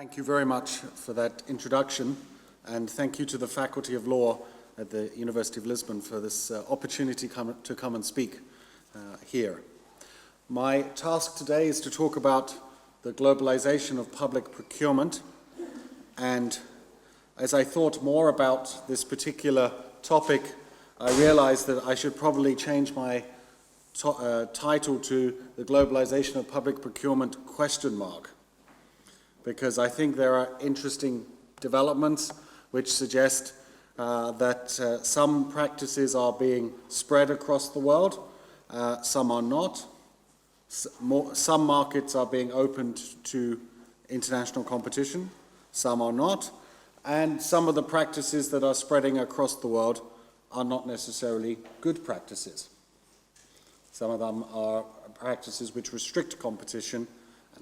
Thank you very much for that introduction, and thank you to the Faculty of Law at the University of Lisbon for this opportunity to come and speak here. My task today is to talk about the globalization of public procurement, and as I thought more about this particular topic, I realized that I should probably change my title to the Globalization of Public Procurement ? Because I think there are interesting developments which suggest that some practices are being spread across the world, some are not. Some markets are being opened to international competition, some are not, and some of the practices that are spreading across the world are not necessarily good practices. Some of them are practices which restrict competition,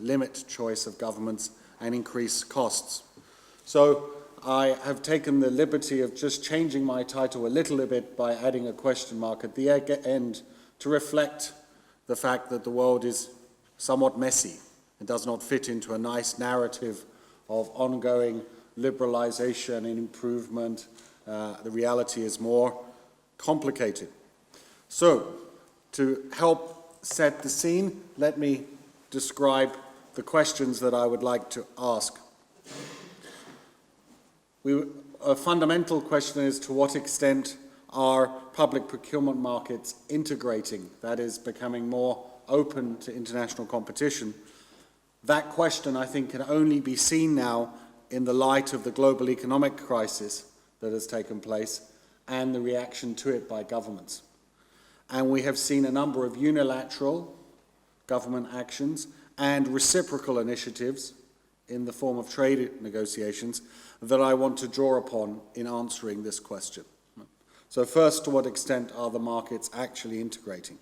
limit choice of governments, and increase costs. So I have taken the liberty of just changing my title a little bit by adding a question mark at the end to reflect the fact that the world is somewhat messy and does not fit into a nice narrative of ongoing liberalization and improvement. The reality is more complicated. So, to help set the scene, let me describe the questions that I would like to ask. A fundamental question is, to what extent are public procurement markets integrating, that is, becoming more open to international competition? That question, I think, can only be seen now in the light of the global economic crisis that has taken place and the reaction to it by governments. And we have seen a number of unilateral government actions and reciprocal initiatives in the form of trade negotiations that I want to draw upon in answering this question. So first, to what extent are the markets actually integrating?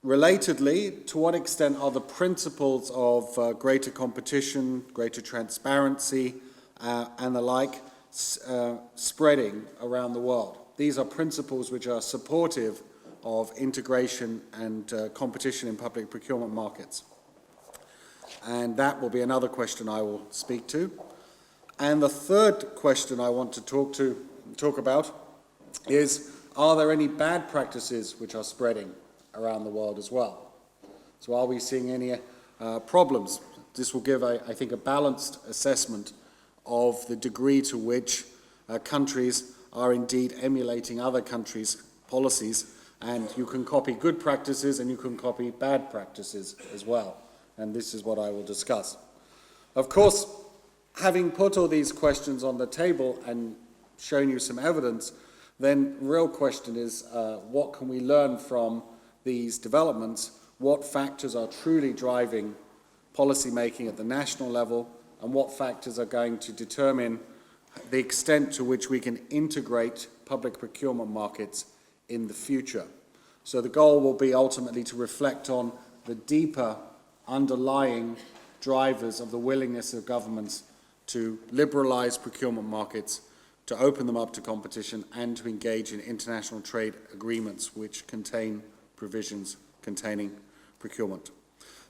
Relatedly, to what extent are the principles of greater competition, greater transparency, and the like spreading around the world? These are principles which are supportive of integration and competition in public procurement markets. And that will be another question I will speak to. And the third question I want to talk about is, are there any bad practices which are spreading around the world as well? So are we seeing any problems? This will give, I think, a balanced assessment of the degree to which countries are indeed emulating other countries' policies. And you can copy good practices and you can copy bad practices as well. And this is what I will discuss. Of course, having put all these questions on the table and shown you some evidence, then the real question is, what can we learn from these developments? What factors are truly driving policy making at the national level, and what factors are going to determine the extent to which we can integrate public procurement markets in the future? So the goal will be ultimately to reflect on the deeper underlying drivers of the willingness of governments to liberalize procurement markets, to open them up to competition, and to engage in international trade agreements which contain provisions containing procurement.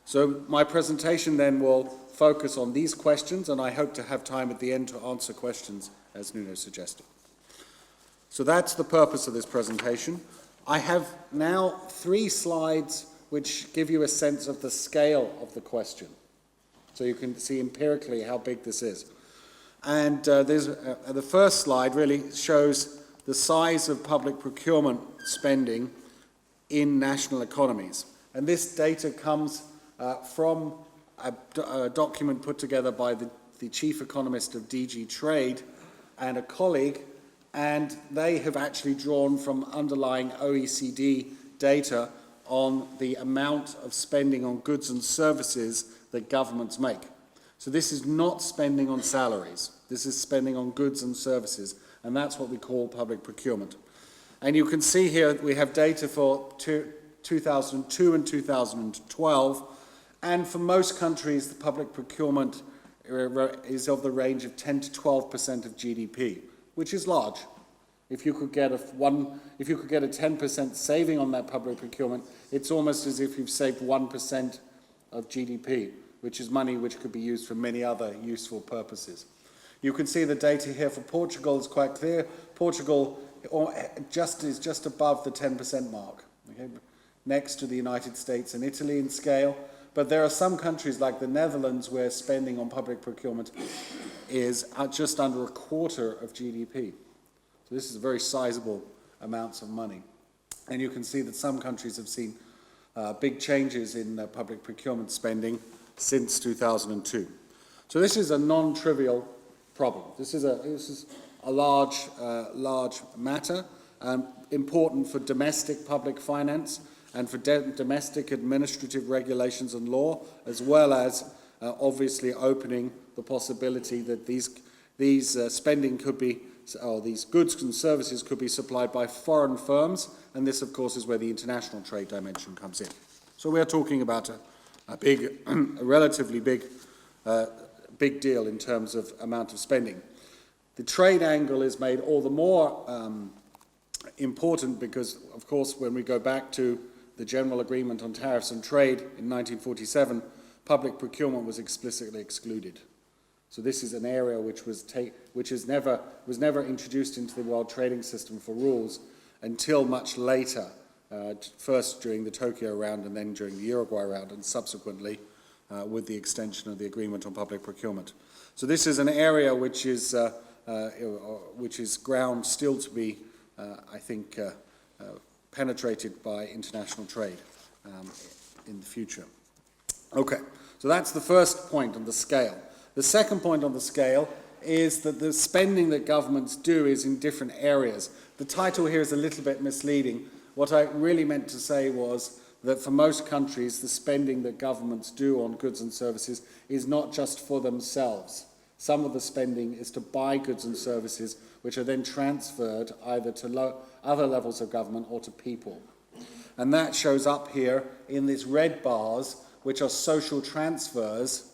So my presentation then will focus on these questions, and I hope to have time at the end to answer questions, as Nuno suggested. So that's the purpose of this presentation. I have now 3 slides which give you a sense of the scale of the question. So you can see empirically how big this is. And the first slide really shows the size of public procurement spending in national economies. And this data comes from a document put together by the chief economist of DG Trade and a colleague, and they have actually drawn from underlying OECD data on the amount of spending on goods and services that governments make. So this is not spending on salaries, this is spending on goods and services, and that's what we call public procurement. And you can see here we have data for 2002 and 2012, and for most countries the public procurement is of the range of 10 to 12% of GDP, which is large. If you could get a 10% saving on that public procurement, it's almost as if you've saved 1% of GDP. which is money which could be used for many other useful purposes. You can see the data here for Portugal is quite clear. Portugal is just above the 10% mark, okay? Next to the United States and Italy in scale. But there are some countries like the Netherlands where spending on public procurement is just under a quarter of GDP. So this is very sizable amounts of money. And you can see that some countries have seen big changes in public procurement spending since 2002. So this is a non-trivial problem. This is a large matter, important for domestic public finance and for domestic administrative regulations and law, as well as obviously opening the possibility that these spending could be, or these goods and services could be supplied by foreign firms, and this, of course, is where the international trade dimension comes in. So we are talking about a relatively big deal in terms of amount of spending. The trade angle is made all the more important because, of course, when we go back to the General Agreement on Tariffs and Trade in 1947, public procurement was explicitly excluded. So this is an area which was never introduced into the World Trading System for rules until much later, first during the Tokyo round and then during the Uruguay round, and subsequently with the extension of the Agreement on Public Procurement. So this is an area which is ground still to be, I think, penetrated by international trade in the future. Okay, so that's the first point on the scale. The second point on the scale is that the spending that governments do is in different areas. The title here is a little bit misleading. What I really meant to say was that for most countries, the spending that governments do on goods and services is not just for themselves. Some of the spending is to buy goods and services which are then transferred either to other levels of government or to people. And that shows up here in these red bars, which are social transfers,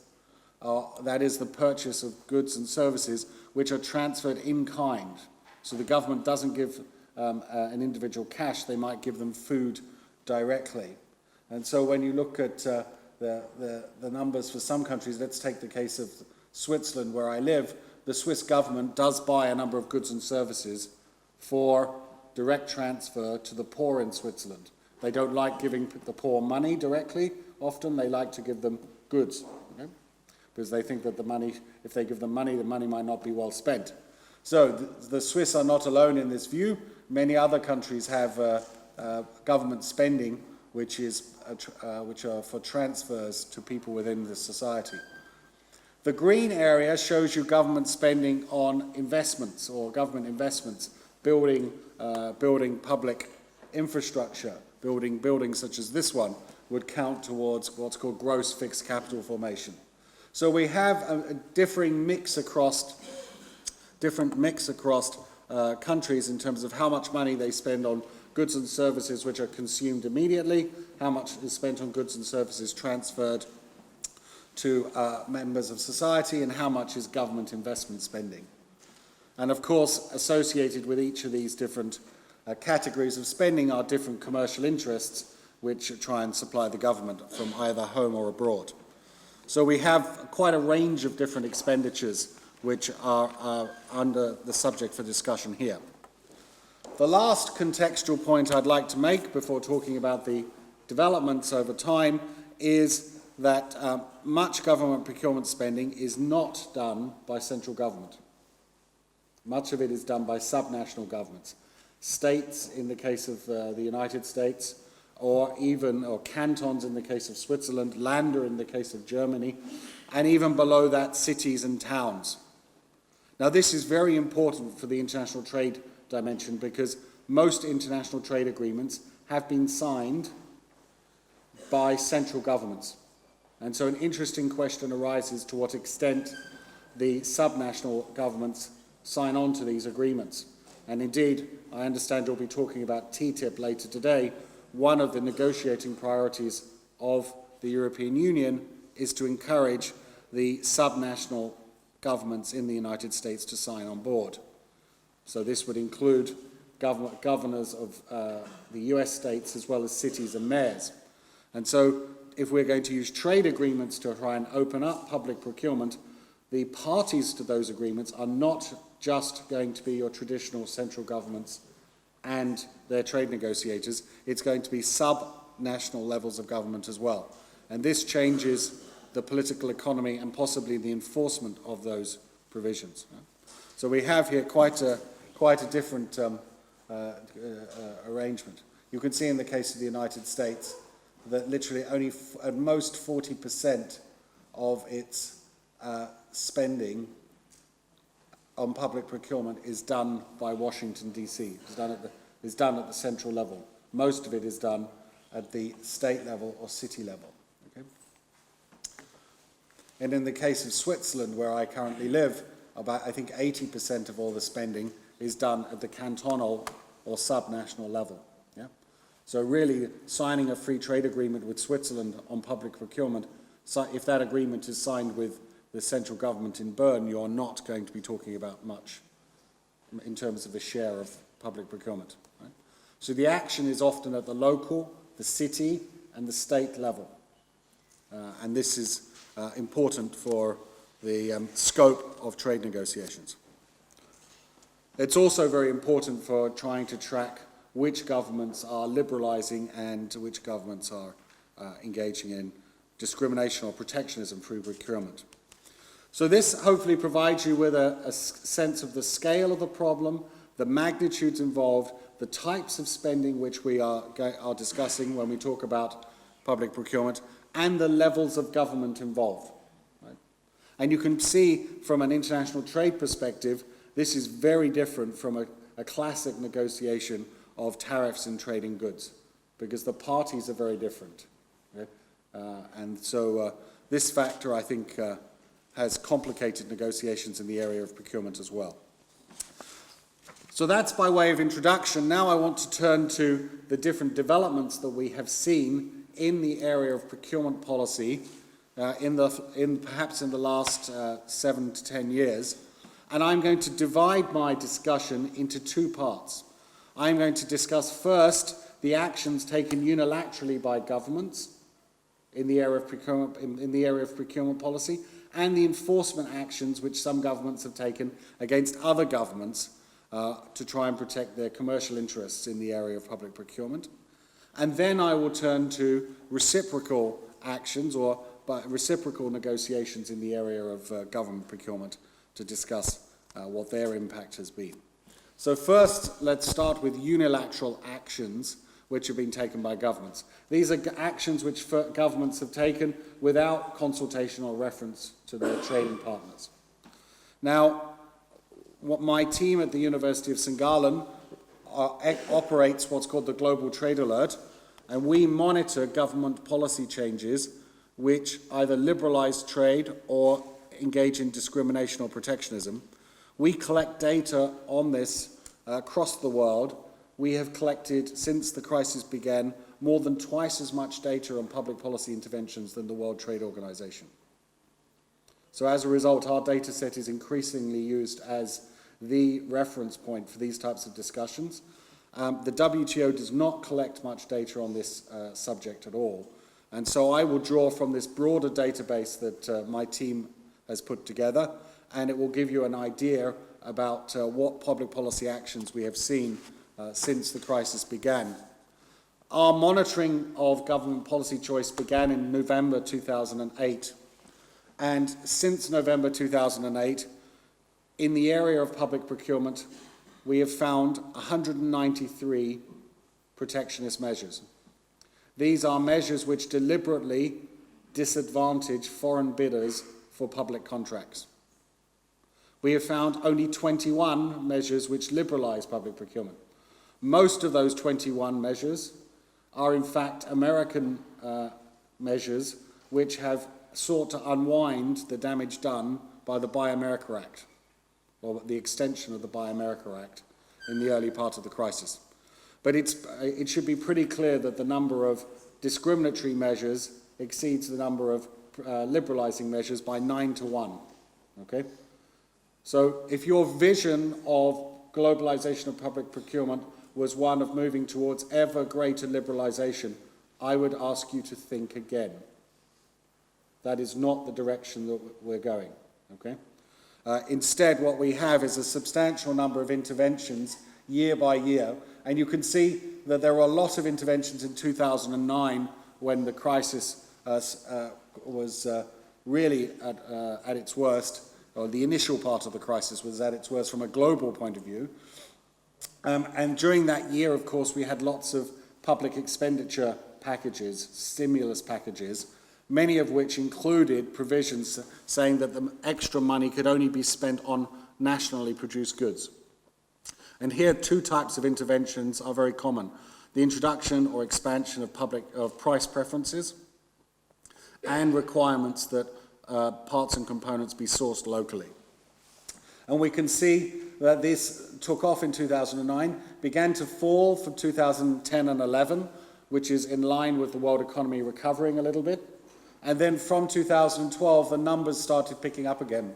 that is the purchase of goods and services which are transferred in kind. So the government doesn't give an individual cash, they might give them food directly. And so when you look at the numbers for some countries, let's take the case of Switzerland, where I live. The Swiss government does buy a number of goods and services for direct transfer to the poor in Switzerland. They don't like giving the poor money directly. Often they like to give them goods, okay? Because they think that the money, if they give them money, the money might not be well spent. So the Swiss are not alone in this view. Many other countries have government spending which are for transfers to people within the society. The green area shows you government spending on investments or government investments, building public infrastructure, building buildings such as this one would count towards what's called gross fixed capital formation. So we have a differing mix across countries in terms of how much money they spend on goods and services which are consumed immediately, how much is spent on goods and services transferred to members of society, and how much is government investment spending. And of course, associated with each of these different categories of spending are different commercial interests which try and supply the government from either home or abroad. So we have quite a range of different expenditures which are under the subject for discussion here. The last contextual point I'd like to make before talking about the developments over time is that much government procurement spending is not done by central government. Much of it is done by subnational governments. States, in the case of the United States, or cantons in the case of Switzerland, Länder in the case of Germany, and even below that, cities and towns. Now, this is very important for the international trade dimension because most international trade agreements have been signed by central governments. And so an interesting question arises to what extent the subnational governments sign on to these agreements. And indeed, I understand you'll be talking about TTIP later today. One of the negotiating priorities of the European Union is to encourage the subnational governments in the United States to sign on board. So this would include governors of the US states as well as cities and mayors. And so if we're going to use trade agreements to try and open up public procurement, the parties to those agreements are not just going to be your traditional central governments and their trade negotiators. It's going to be sub-national levels of government as well. And this changes the political economy and possibly the enforcement of those provisions. So we have here quite a different arrangement. You can see in the case of the United States that literally only at most 40% of its spending on public procurement is done by Washington, D.C. Is done at the central level. Most of it is done at the state level or city level. Okay? And in the case of Switzerland, where I currently live, about, I think, 80% of all the spending is done at the cantonal or subnational level. Yeah? So really, signing a free trade agreement with Switzerland on public procurement, if that agreement is signed with the central government in Bern, you're not going to be talking about much in terms of a share of public procurement. Right? So the action is often at the local, the city, and the state level. And this is important for the scope of trade negotiations. It's also very important for trying to track which governments are liberalising and which governments are engaging in discrimination or protectionism through procurement. So this hopefully provides you with a sense of the scale of the problem, the magnitudes involved, the types of spending which we are discussing when we talk about public procurement, and the levels of government involved. Right? And you can see from an international trade perspective, this is very different from a classic negotiation of tariffs and trading goods, because the parties are very different. Okay? And so this factor, I think, has complicated negotiations in the area of procurement as well. So that's by way of introduction. Now I want to turn to the different developments that we have seen in the area of procurement policy perhaps in the last 7 to 10 years. And I'm going to divide my discussion into two parts. I'm going to discuss first the actions taken unilaterally by governments in the area of procurement policy, and the enforcement actions which some governments have taken against other governments to try and protect their commercial interests in the area of public procurement. And then I will turn to reciprocal actions or reciprocal negotiations in the area of government procurement to discuss what their impact has been. So first, let's start with unilateral actions which have been taken by governments. These are actions which governments have taken without consultation or reference to their trading partners. Now, my team at the University of St. Gallen operates what's called the Global Trade Alert, and we monitor government policy changes which either liberalize trade or engage in discrimination or protectionism. We collect data on this across the world. We have collected, since the crisis began, more than twice as much data on public policy interventions than the World Trade Organization. So as a result, our data set is increasingly used as the reference point for these types of discussions. The WTO does not collect much data on this subject at all. And so I will draw from this broader database that my team has put together, and it will give you an idea about what public policy actions we have seen since the crisis began. Our monitoring of government policy choice began in November 2008. And since November 2008, in the area of public procurement, we have found 193 protectionist measures. These are measures which deliberately disadvantage foreign bidders for public contracts. We have found only 21 measures which liberalize public procurement. Most of those 21 measures are in fact American measures which have sought to unwind the damage done by the Buy America Act, or the extension of the Buy America Act in the early part of the crisis. But it should be pretty clear that the number of discriminatory measures exceeds the number of liberalizing measures by 9 to 1. Okay? So if your vision of globalization of public procurement was one of moving towards ever greater liberalization, I would ask you to think again. That is not the direction that we're going, okay? Instead, what we have is a substantial number of interventions year by year, and you can see that there were a lot of interventions in 2009 when the crisis was really at its worst, or the initial part of the crisis was at its worst from a global point of view. And during that year, of course, we had lots of public expenditure packages, stimulus packages, many of which included provisions saying that the extra money could only be spent on nationally produced goods. And here, two types of interventions are very common: the introduction or expansion of price preferences, and requirements that parts and components be sourced locally. And we can see that this took off in 2009, began to fall from 2010 and 11, which is in line with the world economy recovering a little bit. And then from 2012, the numbers started picking up again.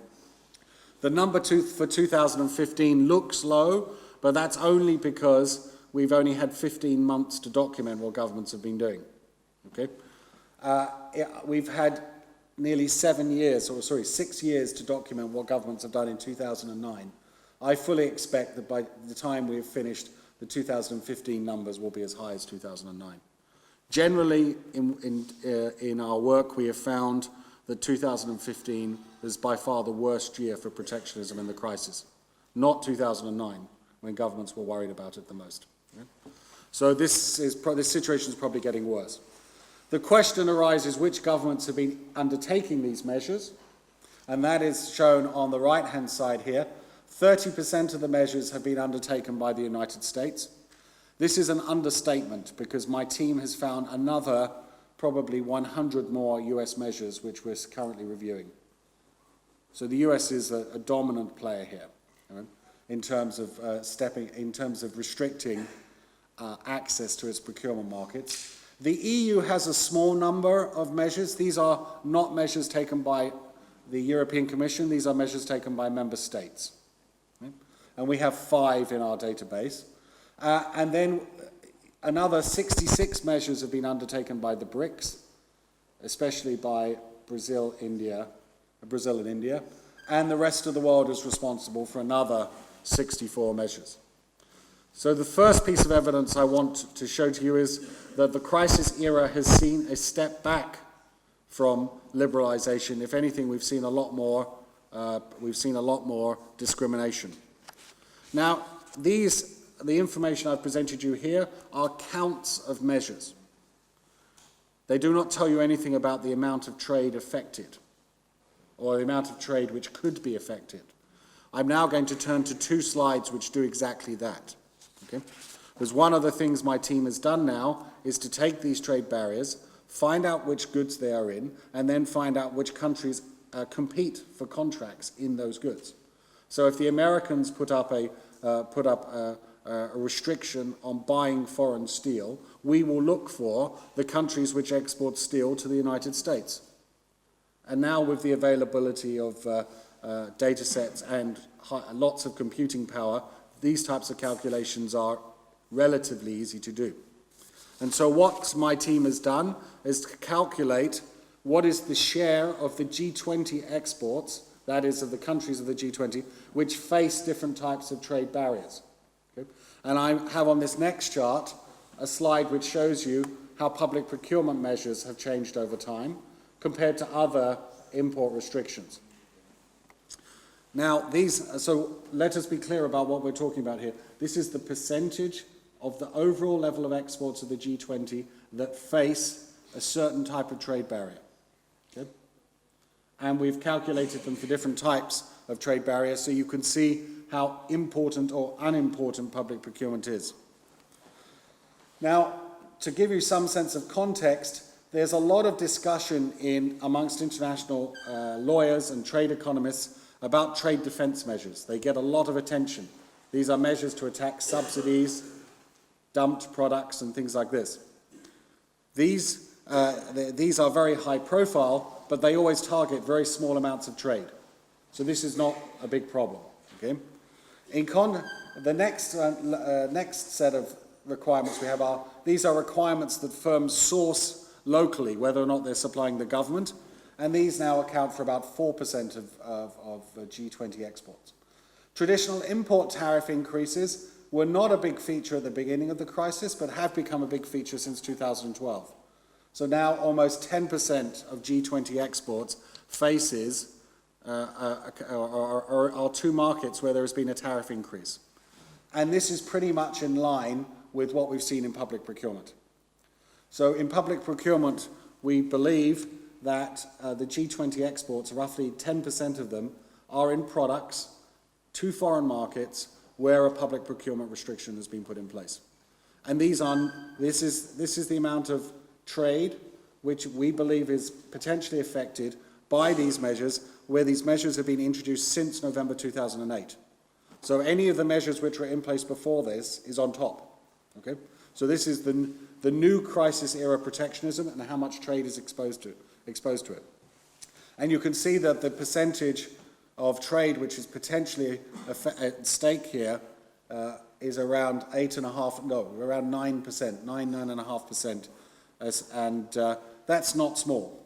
The number for 2015 looks low, but that's only because we've only had 15 months to document what governments have been doing. Okay? We've had nearly 6 years to document what governments have done in 2009. I fully expect that by the time we have finished, the 2015 numbers will be as high as 2009. Generally, in our work, we have found that 2015 is by far the worst year for protectionism in the crisis, not 2009, when governments were worried about it the most. Okay? So this situation is probably getting worse. The question arises which governments have been undertaking these measures, and that is shown on the right-hand side here. 30% of the measures have been undertaken by the United States. This is an understatement because my team has found another probably 100 more US measures which we're currently reviewing. So the US is a dominant player here, in terms of restricting access to its procurement markets. The EU has a small number of measures. These are not measures taken by the European Commission. These are measures taken by member states. Okay? And we have 5 in our database. And then another 66 measures have been undertaken by the BRICS, especially by Brazil and India. And the rest of the world is responsible for another 64 measures. So the first piece of evidence I want to show to you is that the crisis era has seen a step back from liberalization. If anything, we've seen a lot more discrimination. Now, the information I've presented you here are counts of measures. They do not tell you anything about the amount of trade affected or the amount of trade which could be affected. I'm now going to turn to 2 slides which do exactly that. Okay? Because one of the things my team has done now is to take these trade barriers, find out which goods they are in, and then find out which countries compete for contracts in those goods. So if the Americans put up a restriction on buying foreign steel, we will look for the countries which export steel to the United States. And now with the availability of data sets and lots of computing power, these types of calculations are relatively easy to do. And so what my team has done is to calculate what is the share of the G20 exports, that is of the countries of the G20, which face different types of trade barriers. Okay? And I have on this next chart a slide which shows you how public procurement measures have changed over time compared to other import restrictions. Now, so let us be clear about what we're talking about here. This is the percentage of the overall level of exports of the G20 that face a certain type of trade barrier. Okay? And we've calculated them for different types of trade barriers so you can see how important or unimportant public procurement is. Now, to give you some sense of context, there's a lot of discussion amongst international lawyers and trade economists about trade defense measures. They get a lot of attention. These are measures to attack subsidies, dumped products, and things like this. These are very high profile, but they always target very small amounts of trade. So this is not a big problem. Okay? The next set of requirements we have are these are requirements that firms source locally, whether or not they're supplying the government, and these now account for about 4% of G20 exports. Traditional import tariff increases were not a big feature at the beginning of the crisis, but have become a big feature since 2012. So now almost 10% of G20 exports faces are two markets where there has been a tariff increase. And this is pretty much in line with what we've seen in public procurement. So in public procurement, we believe that the G20 exports, roughly 10% of them, are in products to foreign markets where a public procurement restriction has been put in place. And this is the amount of trade which we believe is potentially affected by these measures, where these measures have been introduced since November 2008. So any of the measures which were in place before this is on top. Okay? So this is the new crisis era protectionism and how much trade is exposed to it. And you can see that the percentage of trade which is potentially at stake here is around 9.5%, and that's not small.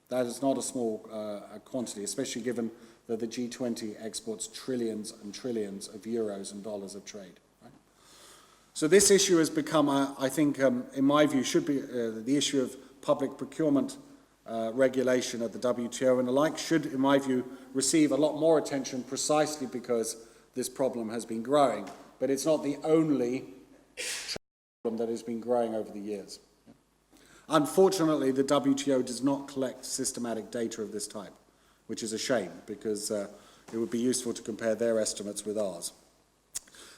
That is not a small quantity, especially given that the G20 exports trillions and trillions of euros and dollars of trade. Right? So this issue has become, I think, in my view, should be the issue of public procurement regulation at the WTO and the like should, in my view, receive a lot more attention precisely because this problem has been growing. But it's not the only problem that has been growing over the years. Unfortunately, the WTO does not collect systematic data of this type, which is a shame because it would be useful to compare their estimates with ours.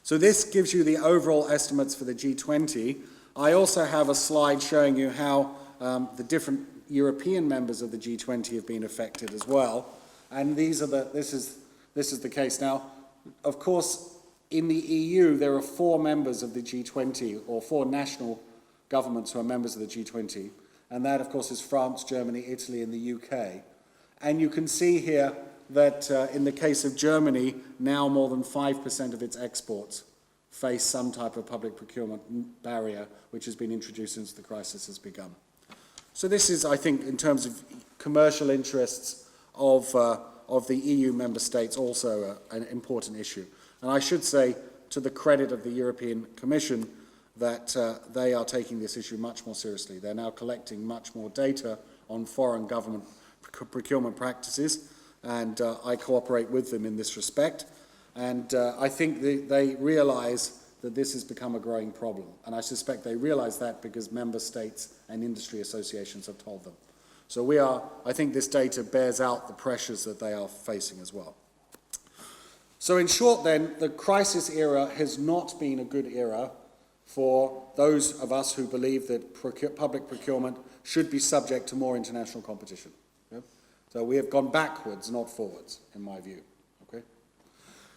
So this gives you the overall estimates for the G20. I also have a slide showing you how the different European members of the G20 have been affected as well. And this is the case. Now, of course, in the EU, there are 4 members of the G20, or 4 national governments who are members of the G20, and that, of course, is France, Germany, Italy, and the UK. And you can see here that in the case of Germany, now more than 5% of its exports face some type of public procurement barrier, which has been introduced since the crisis has begun. So this is, I think, in terms of commercial interests of the EU member states, also an important issue. And I should say, to the credit of the European Commission, that they are taking this issue much more seriously. They're now collecting much more data on foreign government procurement practices, and I cooperate with them in this respect. And I think they realize that this has become a growing problem. And I suspect they realize that because member states and industry associations have told them. So I think this data bears out the pressures that they are facing as well. So in short then, the crisis era has not been a good era for those of us who believe that public procurement should be subject to more international competition. Yeah? So we have gone backwards, not forwards, in my view. Okay?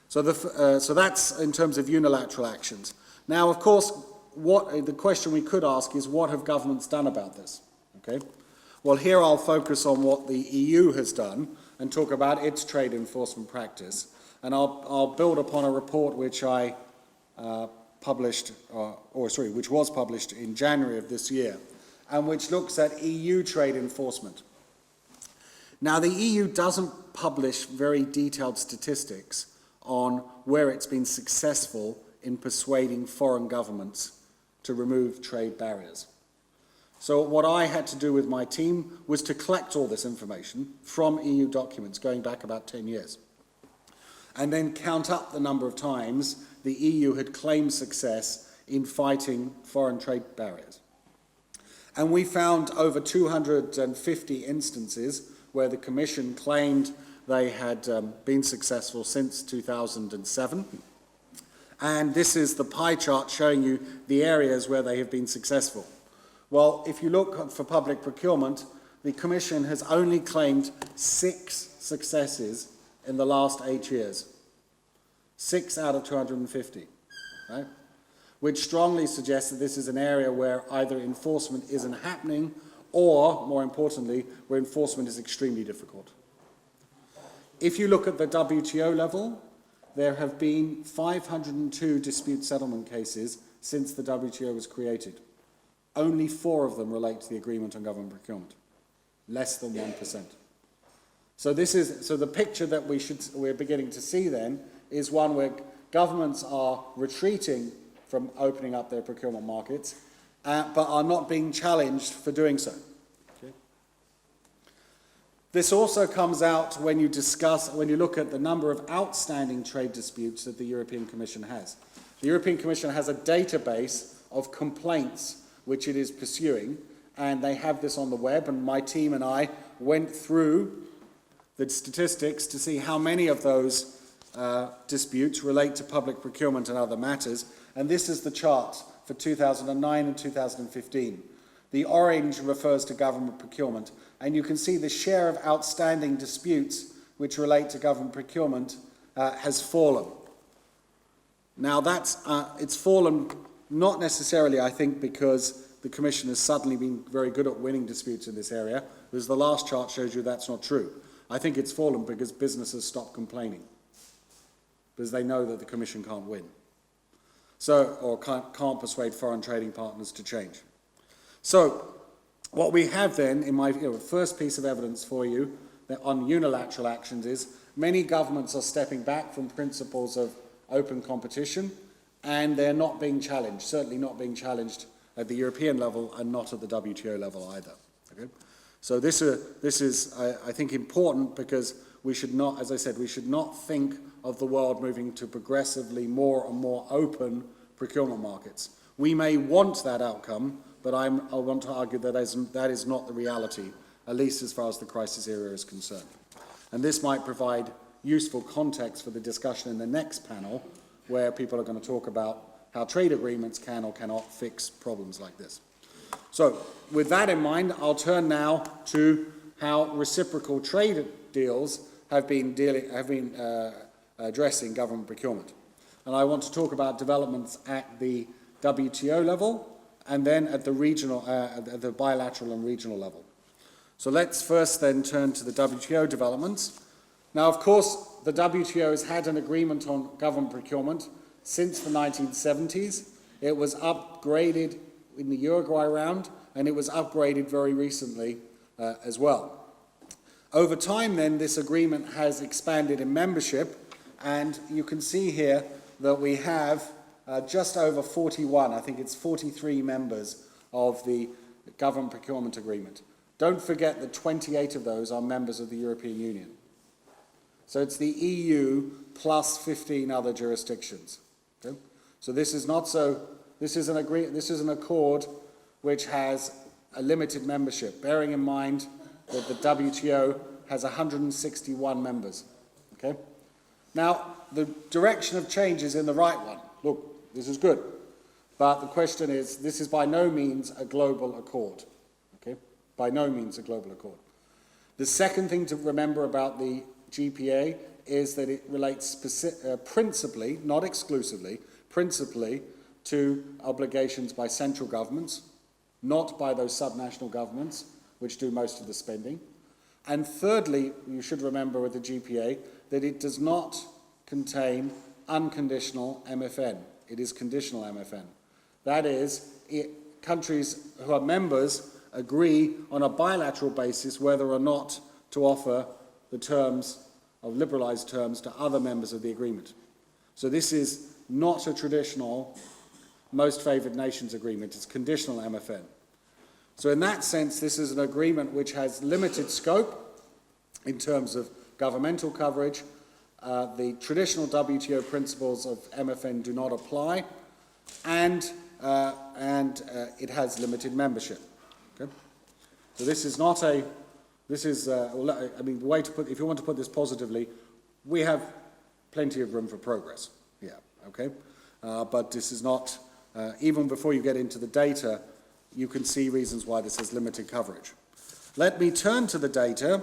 So that's in terms of unilateral actions. Now, of course, the question we could ask is, what have governments done about this? Okay? Well, here I'll focus on what the EU has done and talk about its trade enforcement practice. And I'll build upon a report which I which was published in January of this year, and which looks at EU trade enforcement. Now, the EU doesn't publish very detailed statistics on where it's been successful in persuading foreign governments to remove trade barriers. So what I had to do with my team was to collect all this information from EU documents going back about 10 years, and then count up the number of times the EU had claimed success in fighting foreign trade barriers. And we found over 250 instances where the Commission claimed they had been successful since 2007. And this is the pie chart showing you the areas where they have been successful. Well, if you look for public procurement, the Commission has only claimed 6 successes in the last 8 years. 6 out of 250, right? Which strongly suggests that this is an area where either enforcement isn't happening or, more importantly, where enforcement is extremely difficult. If you look at the WTO level, there have been 502 dispute settlement cases since the WTO was created. only 4 of them relate to the agreement on government procurement, less than 1%. So the picture that we're beginning to see then is one where governments are retreating from opening up their procurement markets, but are not being challenged for doing so. Okay. This also comes out when you look at the number of outstanding trade disputes that the European Commission has. The European Commission has a database of complaints which it is pursuing, and they have this on the web, and my team and I went through the statistics to see how many of those disputes relate to public procurement and other matters, and this is the chart for 2009 and 2015. The orange refers to government procurement, and you can see the share of outstanding disputes which relate to government procurement has fallen. Now it's fallen not necessarily, I think, because the Commission has suddenly been very good at winning disputes in this area, because the last chart shows you that's not true. I think it's fallen because businesses stop complaining, because they know that the Commission can't win, or can't persuade foreign trading partners to change. So what we have then, in my first piece of evidence for you on unilateral actions, is many governments are stepping back from principles of open competition, and they're not being challenged, certainly not being challenged at the European level and not at the WTO level either. Okay? So this is, I think, important, because we should not, as I said, we should not think of the world moving to progressively more and more open procurement markets. We may want that outcome, but I want to argue that that is not the reality, at least as far as the crisis area is concerned. And this might provide useful context for the discussion in the next panel, where people are going to talk about how trade agreements can or cannot fix problems like this. So, with that in mind, I'll turn now to how reciprocal trade deals have been addressing government procurement. And I want to talk about developments at the WTO level, and then at the regional, at the bilateral and regional level. So let's first then turn to the WTO developments. Now, of course, the WTO has had an agreement on government procurement since the 1970s. It was upgraded in the Uruguay round, and it was upgraded very recently as well. Over time, then, this agreement has expanded in membership, and you can see here that we have just over 41, I think it's 43 members of the government procurement agreement. Don't forget that 28 of those are members of the European Union. So it's the EU plus 15 other jurisdictions. Okay? So this is an accord which has a limited membership, bearing in mind that the WTO has 161 members. Okay? Now, the direction of change is in the right one. Look, this is good. But the question is, this is by no means a global accord. Okay? By no means a global accord. The second thing to remember about the GPA is that it relates principally, not exclusively, principally to obligations by central governments, not by those subnational governments, which do most of the spending. And thirdly, you should remember with the GPA that it does not contain unconditional MFN. It is conditional MFN. That is, countries who are members agree on a bilateral basis whether or not to offer the terms of liberalised terms to other members of the agreement. So this is not a traditional most favoured nations agreement. It's conditional MFN. So in that sense, this is an agreement which has limited scope in terms of governmental coverage. The traditional WTO principles of MFN do not apply, and it has limited membership. Okay? So this is not a, this is, I mean, the way to put, if you want to put this positively, we have plenty of room for progress. Yeah, okay? But this is not, even before you get into the data, you can see reasons why this has limited coverage. Let me turn to the data,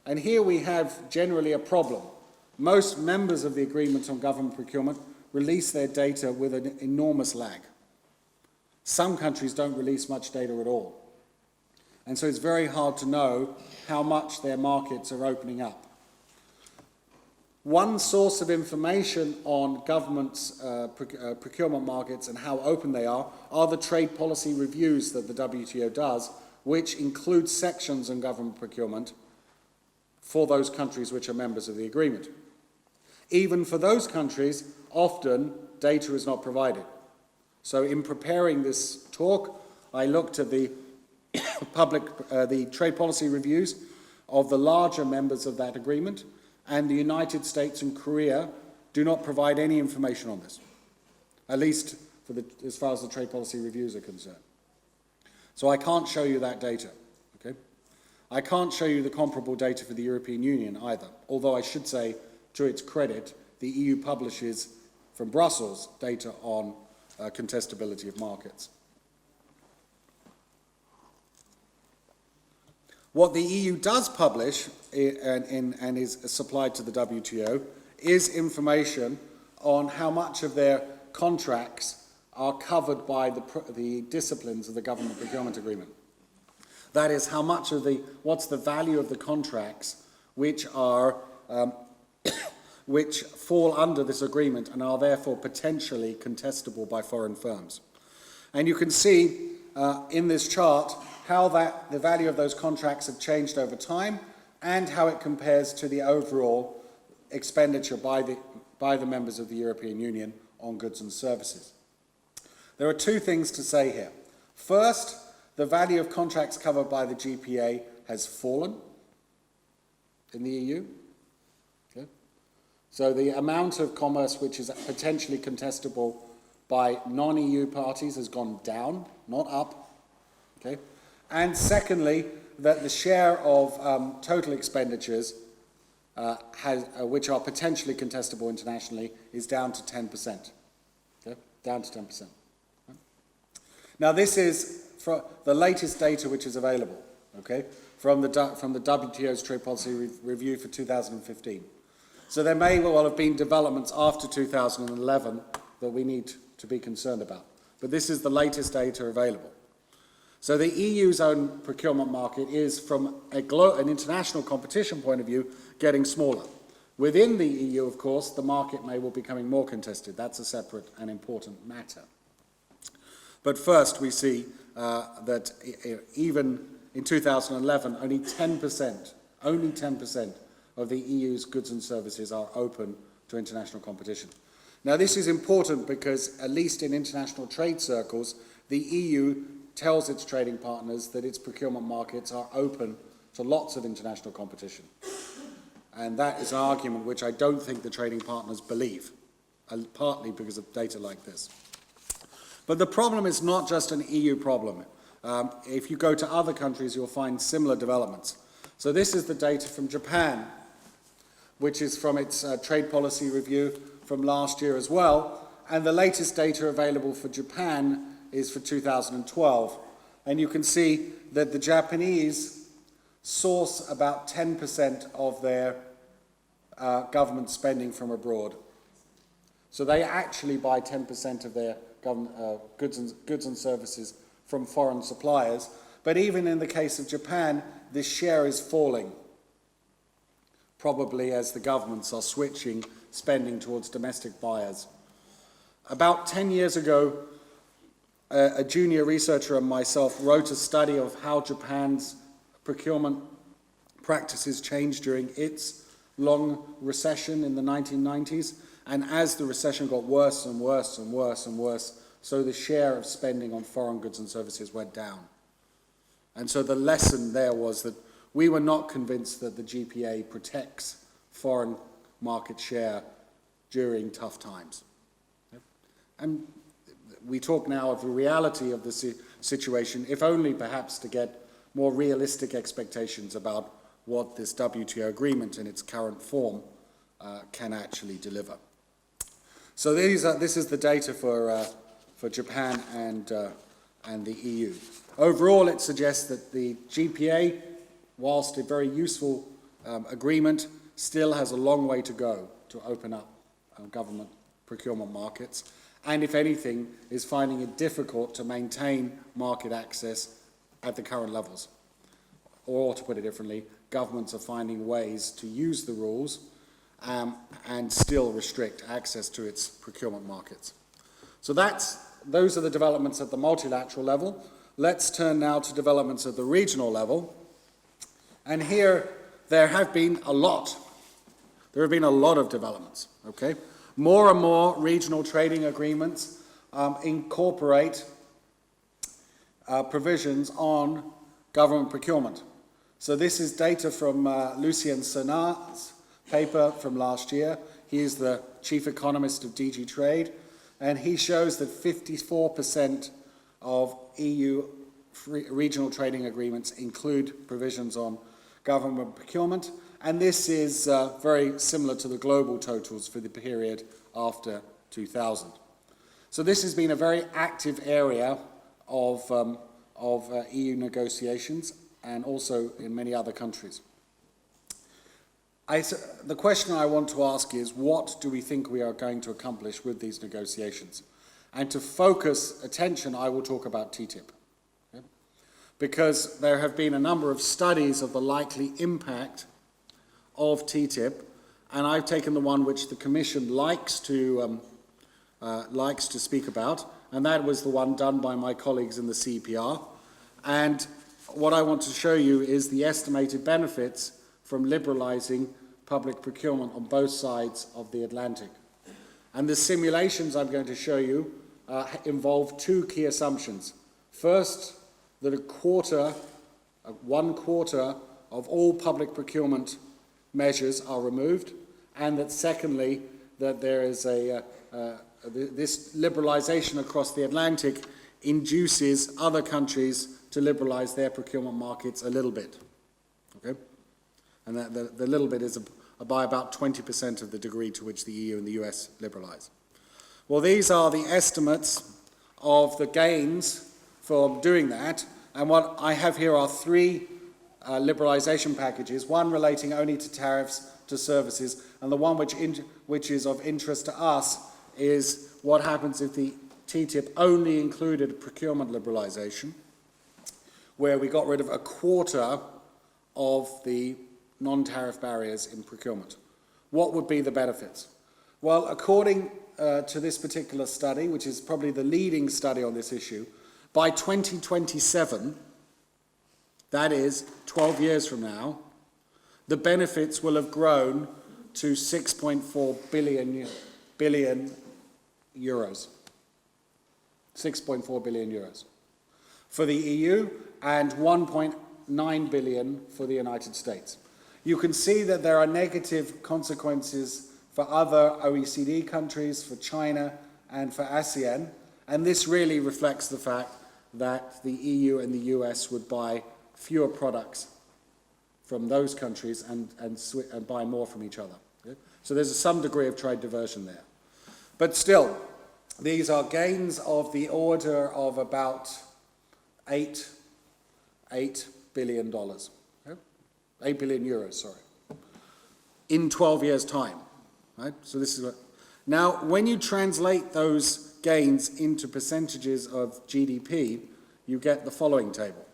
and here we have generally a problem. Most members of the agreement on government procurement release their data with an enormous lag. Some countries don't release much data at all. And so it's very hard to know how much their markets are opening up. One source of information on government's procurement markets and how open they are the trade policy reviews that the WTO does, which include sections on government procurement for those countries which are members of the agreement. Even for those countries, often data is not provided. So in preparing this talk, I looked at the the trade policy reviews of the larger members of that agreement, and the United States and Korea do not provide any information on this, at least as far as the trade policy reviews are concerned. So I can't show you that data, okay? I can't show you the comparable data for the European Union either, although I should say, to its credit, the EU publishes from Brussels data on contestability of markets. What the EU does publish and is supplied to the WTO is information on how much of their contracts are covered by the disciplines of the government procurement agreement. That is, how much of what's the value of the contracts which are which fall under this agreement and are therefore potentially contestable by foreign firms. And you can see in this chart how the value of those contracts have changed over time and how it compares to the overall expenditure by the members of the European Union on goods and services. There are two things to say here. First, the value of contracts covered by the GPA has fallen in the EU. Okay? So the amount of commerce which is potentially contestable by non-EU parties has gone down, not up. Okay? And secondly, that the share of total expenditures which are potentially contestable internationally is down to 10%. Okay? Down to 10%. Okay? Now this is for the latest data which is available, okay, from the WTO's Trade Policy Review for 2015. So there may well have been developments after 2011 that we need to be concerned about. But this is the latest data available. So the EU's own procurement market is, from an international competition point of view, getting smaller. Within the EU, of course, the market may well be becoming more contested. That's a separate and important matter. But first, we see that even in 2011, only 10% of the EU's goods and services are open to international competition. Now, this is important because, at least in international trade circles, the EU tells its trading partners that its procurement markets are open to lots of international competition. And that is an argument which I don't think the trading partners believe, partly because of data like this. But the problem is not just an EU problem. If you go to other countries, you'll find similar developments. So this is the data from Japan, which is from its trade policy review from last year as well. And the latest data available for Japan is for 2012. And you can see that the Japanese source about 10% of their government spending from abroad. So they actually buy 10% of their goods and services from foreign suppliers. But even in the case of Japan, this share is falling, probably as the governments are switching spending towards domestic buyers. About 10 years ago, a junior researcher and myself wrote a study of how Japan's procurement practices changed during its long recession in the 1990s. And as the recession got worse and worse and worse and worse, so the share of spending on foreign goods and services went down. And so the lesson there was that we were not convinced that the GPA protects foreign market share during tough times. And we talk now of the reality of the situation, if only perhaps to get more realistic expectations about what this WTO agreement in its current form can actually deliver. So this is the data for Japan and the EU. Overall, it suggests that the GPA, whilst a very useful agreement, still has a long way to go to open up government procurement markets, and if anything, is finding it difficult to maintain market access at the current levels. Or to put it differently, governments are finding ways to use the rules and still restrict access to its procurement markets. So those are the developments at the multilateral level. Let's turn now to developments at the regional level. And here there have been a lot. There have been a lot of developments, okay? More and more regional trading agreements incorporate provisions on government procurement. So this is data from Lucien Senard's paper from last year. He is the chief economist of DG Trade, and he shows that 54% of EU regional trading agreements include provisions on government procurement, and this is very similar to the global totals for the period after 2000. So this has been a very active area of EU negotiations, and also in many other countries. The question I want to ask is, what do we think we are going to accomplish with these negotiations? And to focus attention, I will talk about TTIP. Okay? Because there have been a number of studies of the likely impact of TTIP, and I've taken the one which the Commission likes to speak about, and that was the one done by my colleagues in the CEPR. And what I want to show you is the estimated benefits from liberalising public procurement on both sides of the Atlantic. And the simulations I'm going to show you involve two key assumptions. First, that one quarter of all public procurement measures are removed, and that secondly, that there is this liberalisation across the Atlantic induces other countries to liberalise their procurement markets a little bit. Okay? And the little bit is by about 20% of the degree to which the EU and the US liberalise. Well, these are the estimates of the gains for doing that, and what I have here are three liberalisation packages, one relating only to tariffs, to services, and the one which is of interest to us is what happens if the TTIP only included procurement liberalisation, where we got rid of a quarter of the non-tariff barriers in procurement. What would be the benefits? Well, according to this particular study, which is probably the leading study on this issue, by 2027, that is 12 years from now, the benefits will have grown to 6.4 billion euros. 6.4 billion euros for the EU and 1.9 billion for the United States. You can see that there are negative consequences for other OECD countries, for China and for ASEAN, and this really reflects the fact that the EU and the US would buy fewer products from those countries and buy more from each other. Okay? So there's some degree of trade diversion there. But still, these are gains of the order of about $8 billion. Okay? 8 billion euros, sorry, in 12 years' time. Right? So this is what. Now, when you translate those gains into percentages of GDP, you get the following table.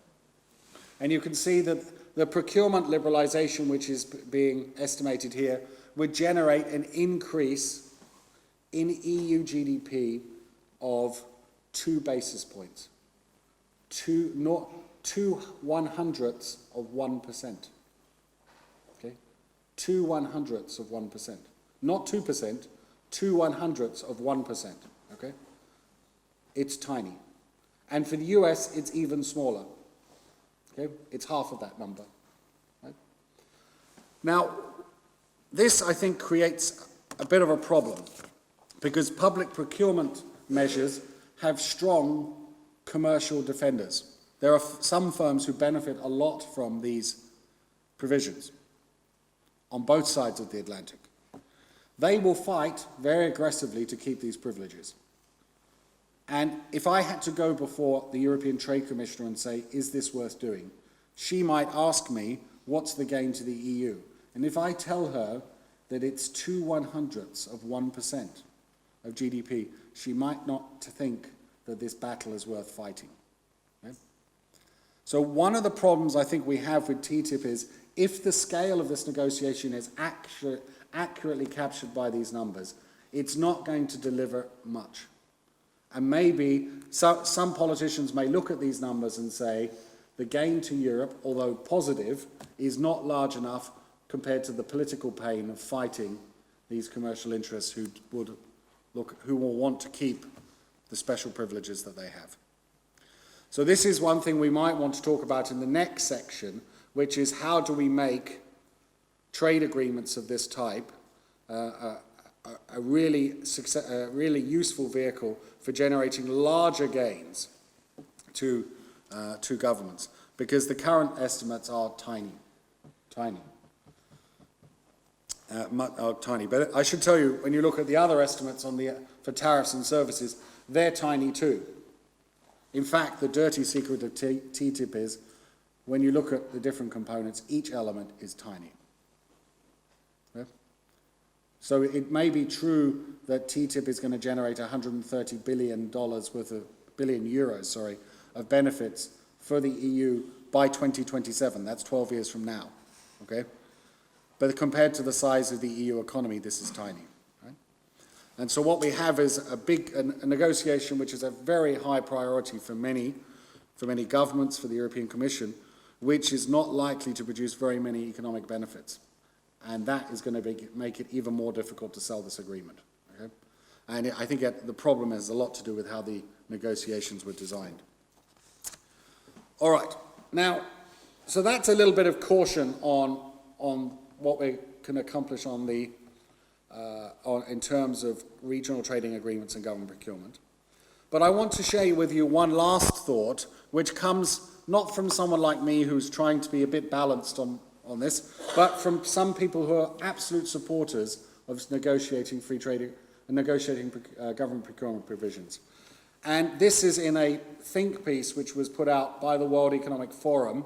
And you can see that the procurement liberalisation, which is being estimated here, would generate an increase in EU GDP of 2 basis points. 2 100ths of 1%. Okay? 2 100ths of 1%. Not 2%, 2 100ths of 1%. Okay? It's tiny. And for the US, it's even smaller. Okay? It's half of that number. Right? Now, this, I think, creates a bit of a problem because public procurement measures have strong commercial defenders. There are some firms who benefit a lot from these provisions on both sides of the Atlantic. They will fight very aggressively to keep these privileges. And if I had to go before the European Trade Commissioner and say, is this worth doing? She might ask me, what's the gain to the EU? And if I tell her that it's 2 100ths of 1% of GDP, she might not think that this battle is worth fighting. Okay? So one of the problems I think we have with TTIP is if the scale of this negotiation is accurately captured by these numbers, it's not going to deliver much. And maybe some politicians may look at these numbers and say, the gain to Europe, although positive, is not large enough compared to the political pain of fighting these commercial interests who will want to keep the special privileges that they have. So this is one thing we might want to talk about in the next section, which is how do we make trade agreements of this type a really useful vehicle for generating larger gains to governments, because the current estimates are tiny. But I should tell you, when you look at the other estimates for tariffs and services, they're tiny too. In fact, the dirty secret of TTIP is, when you look at the different components, each element is tiny. Yeah? So it may be true that TTIP is going to generate $130 billion of benefits for the EU by 2027. That's 12 years from now. Okay? But compared to the size of the EU economy, this is tiny. Right? And so what we have is a negotiation which is a very high priority for many governments, for the European Commission, which is not likely to produce very many economic benefits. And that is going to make it even more difficult to sell this agreement. Okay? And I think the problem has a lot to do with how the negotiations were designed. All right. Now, so that's a little bit of caution on what we can accomplish in terms of regional trading agreements and government procurement. But I want to share with you one last thought, which comes not from someone like me who's trying to be a bit balanced on this, but from some people who are absolute supporters of negotiating free trade and negotiating government procurement provisions. And this is in a think piece which was put out by the World Economic Forum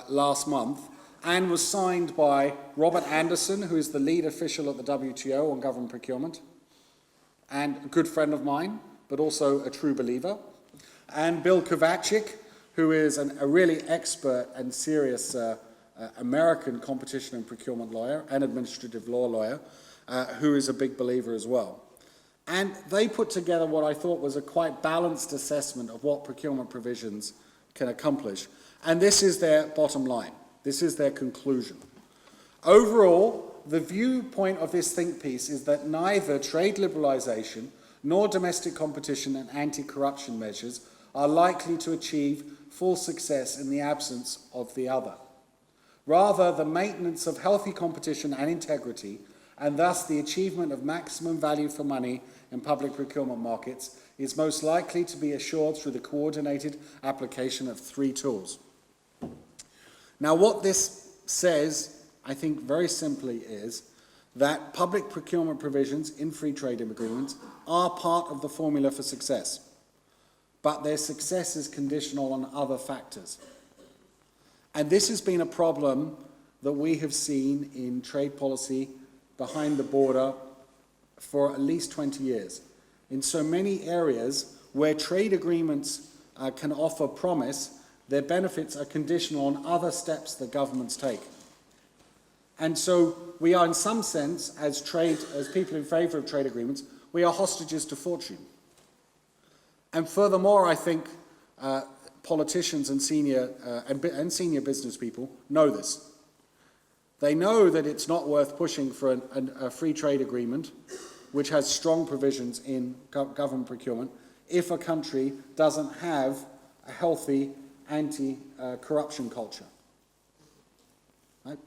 last month, and was signed by Robert Anderson, who is the lead official at the WTO on government procurement, and a good friend of mine, but also a true believer, and Bill Kovacic, who is a really expert and serious American competition and procurement lawyer and administrative law lawyer, who is a big believer as well. And they put together what I thought was a quite balanced assessment of what procurement provisions can accomplish. And this is their bottom line. This is their conclusion. Overall, the viewpoint of this think piece is that neither trade liberalization nor domestic competition and anti-corruption measures are likely to achieve full success in the absence of the other. Rather, the maintenance of healthy competition and integrity, and thus the achievement of maximum value for money in public procurement markets, is most likely to be assured through the coordinated application of three tools. Now, what this says, I think very simply, is that public procurement provisions in free trade agreements are part of the formula for success, but their success is conditional on other factors. And this has been a problem that we have seen in trade policy behind the border for at least 20 years. In so many areas where trade agreements can offer promise, their benefits are conditional on other steps that governments take. And so we are, in some sense, as people in favour of trade agreements, we are hostages to fortune. And furthermore, I think politicians and senior business people know this. They know that it's not worth pushing for a free trade agreement which has strong provisions in government procurement if a country doesn't have a healthy anti-corruption culture. Right?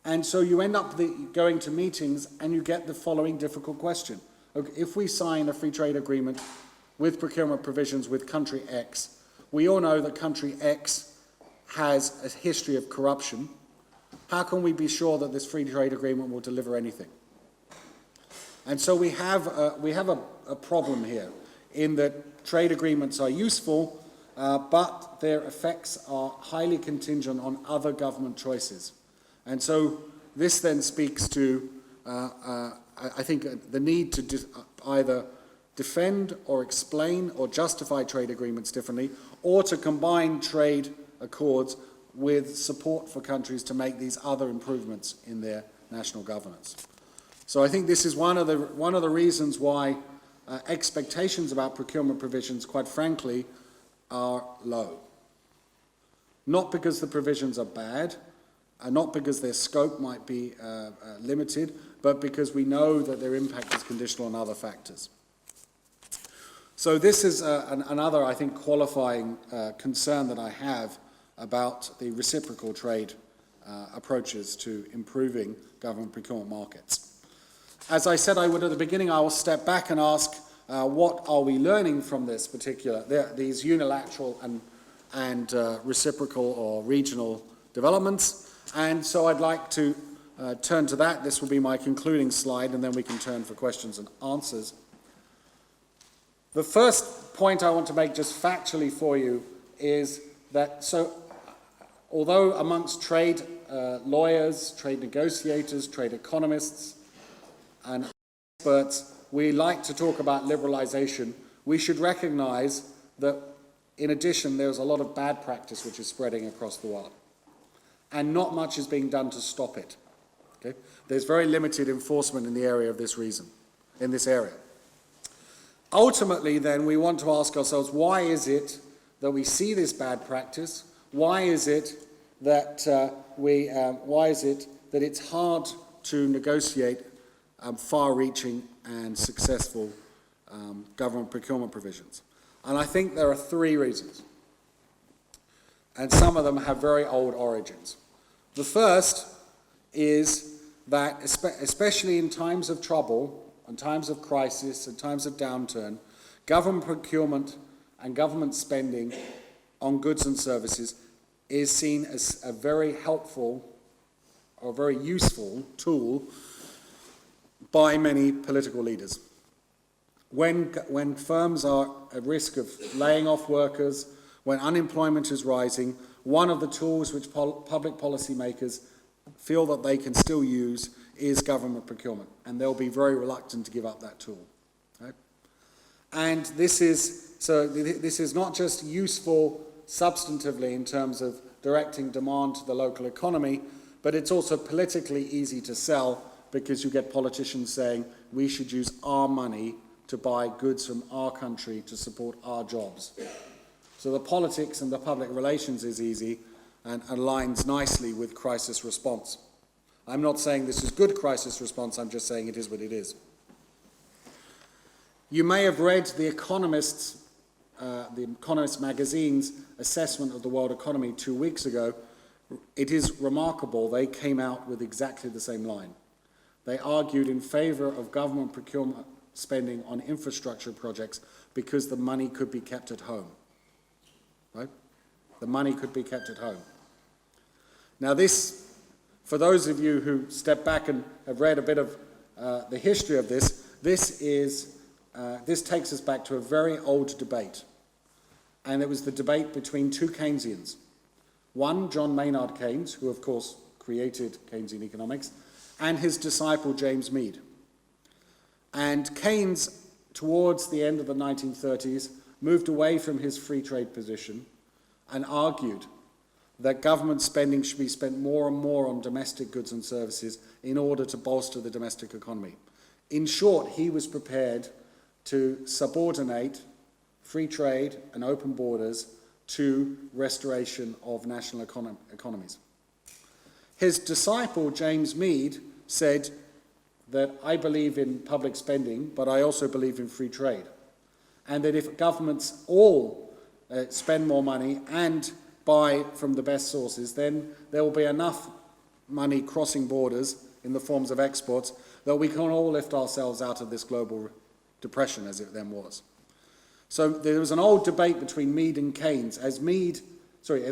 And so you end up going to meetings and you get the following difficult question. Okay, if we sign a free trade agreement with procurement provisions with country X, we all know that country X has a history of corruption. How can we be sure that this free trade agreement will deliver anything? And so we have a problem here in that trade agreements are useful, but their effects are highly contingent on other government choices. And so this then speaks to, I think, the need to either defend or explain or justify trade agreements differently, or to combine trade accords with support for countries to make these other improvements in their national governance. So I think this is one of the reasons why expectations about procurement provisions, quite frankly, are low. Not because the provisions are bad, not because their scope might be limited, but because we know that their impact is conditional on other factors. So this is another, I think, qualifying concern that I have about the reciprocal trade approaches to improving government procurement markets. As I said I would at the beginning, I will step back and ask, what are we learning from this particular, these unilateral and reciprocal or regional developments? And so I'd like to turn to that. This will be my concluding slide, and then we can turn for questions and answers. The first point I want to make just factually for you is that, so although amongst trade lawyers, trade negotiators, trade economists, and experts, we like to talk about liberalization, we should recognize that in addition there's a lot of bad practice which is spreading across the world. And not much is being done to stop it. Okay? There's very limited enforcement in the area of this reason, in this area. Ultimately, then, we want to ask ourselves, why is it that we see this bad practice? Why is it that it's hard to negotiate far-reaching and successful government procurement provisions? And I think there are three reasons. And some of them have very old origins. The first is that, especially in times of trouble, in times of crisis, in times of downturn, government procurement and government spending on goods and services is seen as a very helpful or very useful tool by many political leaders. When firms are at risk of laying off workers, when unemployment is rising, one of the tools which public policy makers feel that they can still use is government procurement, and they'll be very reluctant to give up that tool. Right? And this is not just useful substantively in terms of directing demand to the local economy, but it's also politically easy to sell because you get politicians saying we should use our money to buy goods from our country to support our jobs. So the politics and the public relations is easy and aligns nicely with crisis response. I'm not saying this is good crisis response, I'm just saying it is what it is. You may have read the Economist magazine's assessment of the world economy 2 weeks ago. It is remarkable, they came out with exactly the same line. They argued in favor of government procurement spending on infrastructure projects because the money could be kept at home. Right? The money could be kept at home. Now this, for those of you who step back and have read a bit of the history of this, this takes us back to a very old debate. And it was the debate between two Keynesians. One, John Maynard Keynes, who of course created Keynesian economics, and his disciple James Meade. And Keynes, towards the end of the 1930s, moved away from his free trade position and argued that government spending should be spent more and more on domestic goods and services in order to bolster the domestic economy. In short, he was prepared to subordinate free trade and open borders to restoration of national economies. His disciple, James Meade, said that I believe in public spending, but I also believe in free trade. And that if governments all spend more money and buy from the best sources, then there will be enough money crossing borders in the forms of exports that we can all lift ourselves out of this global depression as it then was. So there was an old debate between Meade and Keynes. As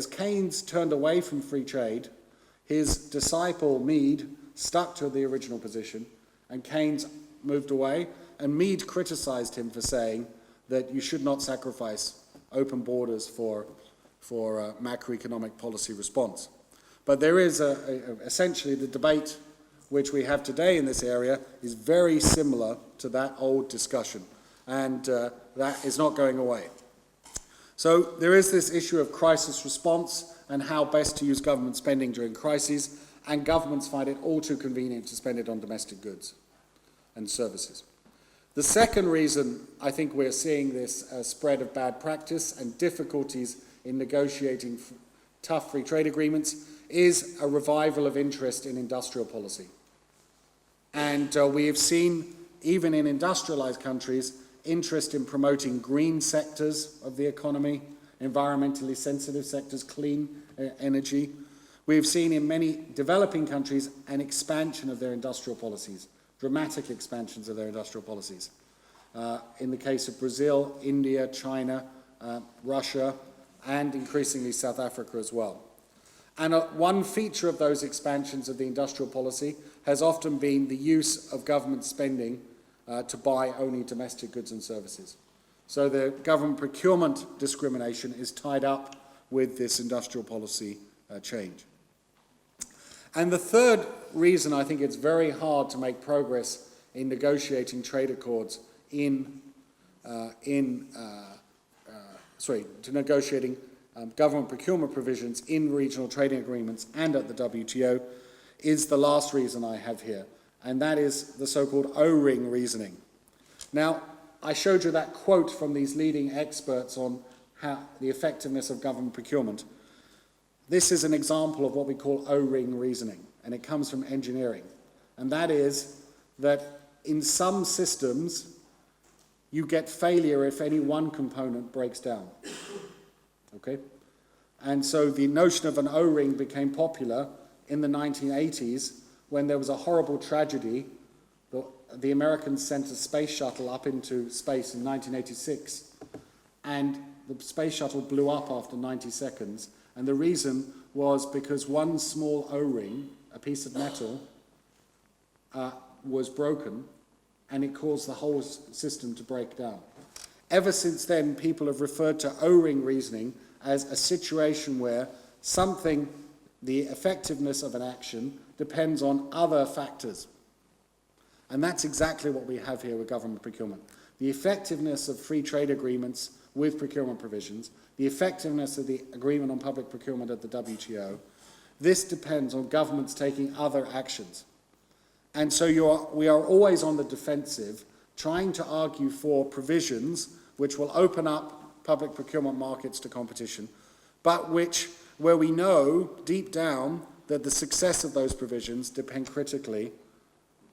Keynes turned away from free trade, his disciple Meade stuck to the original position, and Keynes moved away, and Meade criticized him for saying that you should not sacrifice open borders for macroeconomic policy response. But there is essentially the debate which we have today in this area is very similar to that old discussion, and that is not going away. So there is this issue of crisis response and how best to use government spending during crises, and governments find it all too convenient to spend it on domestic goods. and services. The second reason I think we're seeing this spread of bad practice and difficulties in negotiating tough free trade agreements is a revival of interest in industrial policy. And we have seen, even in industrialized countries, interest in promoting green sectors of the economy, environmentally sensitive sectors, clean energy. We've seen in many developing countries an expansion of their industrial policies, dramatic expansions of their industrial policies. In the case of Brazil, India, China, Russia, and increasingly South Africa as well. And one feature of those expansions of the industrial policy has often been the use of government spending to buy only domestic goods and services. So the government procurement discrimination is tied up with this industrial policy change. And the third reason I think it's very hard to make progress in negotiating trade accords negotiating government procurement provisions in regional trading agreements and at the WTO is the last reason I have here, and that is the so-called O-ring reasoning. Now, I showed you that quote from these leading experts on the effectiveness of government procurement. This is an example of what we call O-ring reasoning, and it comes from engineering. And that is that in some systems, you get failure if any one component breaks down. Okay? And so the notion of an O-ring became popular in the 1980s when there was a horrible tragedy. The Americans sent a space shuttle up into space in 1986, and the space shuttle blew up after 90 seconds. And the reason was because one small O-ring, a piece of metal, was broken, and it caused the whole system to break down. Ever since then, people have referred to O-ring reasoning as a situation where the effectiveness of an action depends on other factors. And that's exactly what we have here with government procurement. The effectiveness of free trade agreements with procurement provisions, the effectiveness of the agreement on public procurement at the WTO, this depends on governments taking other actions. And so we are always on the defensive, trying to argue for provisions which will open up public procurement markets to competition, but where we know deep down that the success of those provisions depend critically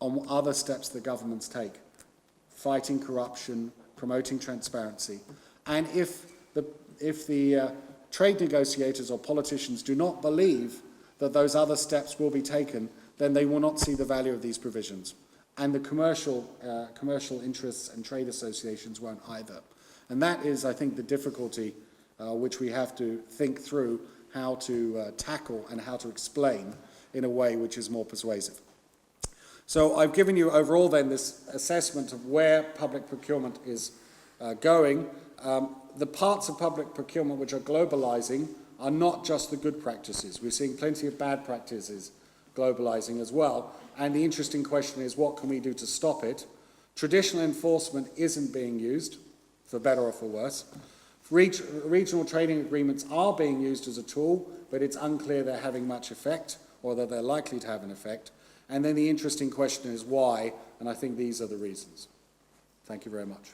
on other steps that governments take, fighting corruption, promoting transparency. And if the trade negotiators or politicians do not believe that those other steps will be taken, then they will not see the value of these provisions. And the commercial interests and trade associations won't either. And that is, I think, the difficulty which we have to think through how to tackle and how to explain in a way which is more persuasive. So I've given you overall then this assessment of where public procurement is going. The parts of public procurement which are globalizing are not just the good practices. We're seeing plenty of bad practices globalizing as well. And the interesting question is, what can we do to stop it? Traditional enforcement isn't being used, for better or for worse. Regional trading agreements are being used as a tool, but it's unclear they're having much effect, or that they're likely to have an effect. And then the interesting question is why, and I think these are the reasons. Thank you very much.